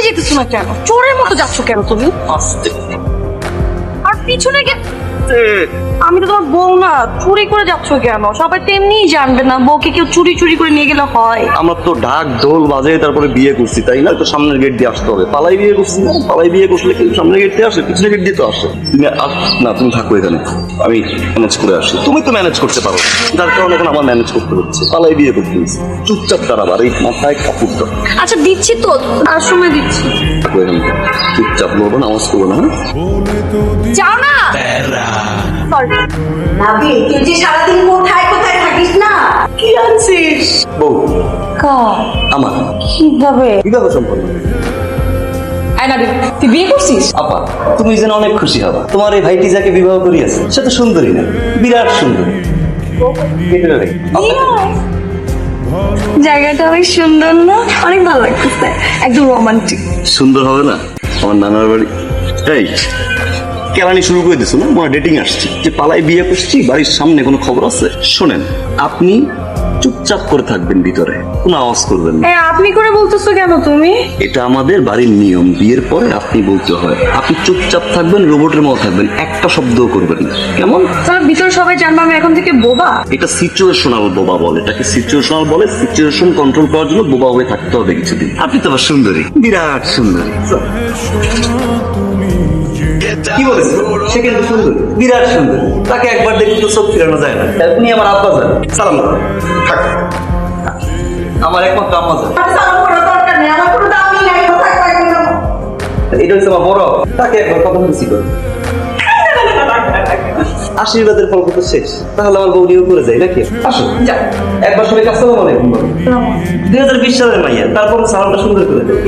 যেতেছো না কেন? চোরের মতো যাচ্ছ কেন তুমি? আস্তে আর পিছনে আমি তো তোমার বউ না, চুরি করে যাচ্ছ কেন? সবাই তো এমনিই জানবে না বউকে কেউ চুরি চুরি করে নিয়ে গেলে হয়। আমরা তো ঢাক ঢোল বাজাই তারপরে বিয়ে করছি, তাই না? তো সামনের গেট দিয়ে আসতে হবে। পালাই বিয়ে করছি না, পালাই বিয়ে করলে কিন্তু সামনের গেট দিয়ে আসে, পিছনের গেট দিয়ে তো আসে। না, তুমি থাকো এখানে, আমি ম্যানেজ করে আসি। তুমি তো ম্যানেজ করতে পারো, যার কারণে এখন আমার ম্যানেজ করতে হচ্ছে। পালাই বিয়ে করতে হচ্ছে, চুপচাপ দাঁড়াবার, এই মাথায় কাপড় দাও। আচ্ছা দিচ্ছি তো, আর সময় দিচ্ছি। থাকো এখানে, চুপচাপ বলবো না, আওয়াজ করবো না। যাও না। Sorry। নাবি, তুই যে সারাদিন কোথায় কোথায় থাকিস না? কি আনছিস? বউ কার? আমার কিভাবে? বিবাহ সম্পন্ন। আয় না, তুই বিয়ে করছিস? আপা, তুমি যেন অনেক খুশি হবা। তোমার এই ভাইটি যাকে বিবাহ করিয়াছে সে তো সুন্দরী না, বিরাট সুন্দরী। জায়গাটা অনেক সুন্দর না? অনেক ভালো লাগতেছে, একদম রোমান্টিক। সুন্দর হবে না আমার নানার বাড়ি? এই কেলানি শুরু করে দিছো না? মনে ডেটিং আসছি যে পালাই বিয়ে করছি, বাড়ির সামনে কোনো খবর আছে? শোনেন, আপনি চুপচাপ করে থাকবেন, ভিতরে কোনো আওয়াজ করবেন না। আপনি করে বলতেছো কেন তুমি? এটা আমাদের বাড়ির নিয়ম, বিয়ের পরে আপনি বলতে হয়। আপনি চুপচাপ থাকবেন, রোবটের মতো থাকবেন, একটা শব্দও করবেন না, কেমন? তাহলে ভিতরে সবাই জানবো আমি এখন থেকে বোবা? এটা সিচুয়েশনাল বোবা বলে, এটাকে সিচুয়েশনাল বলে। সিচুয়েশন কন্ট্রোল করার জন্য বোবা হয়ে থাকতে হবে কিছুদিন। আপনি তো আবার সুন্দরী, বিরাট সুন্দরী। কি বলেছ? সে কিন্তু সুন্দরী, বিরাট সুন্দরী। তাকে একবার দেখলে তো চোখ ফিরানো যায় না। উনি আমার আব্বা যান। সালাম থাক, আমার একমাত্র আম্মা যান। সালাম করার দরকার নেই, আমার কোনো দামই নাই, কোথায় পাইবি না? এটা হচ্ছে আমার বড়, তাকে একবার কথা বলছি তো। আশীর্বাদের ফল তো শেষ, তাহলে আমার বউ নিয়েও করে যায় নাকি? আসো যা, একবার সবাই কাছে বলে 2020 সালের মাইয়া, তারপর সালামটা সুন্দর করে দেবে।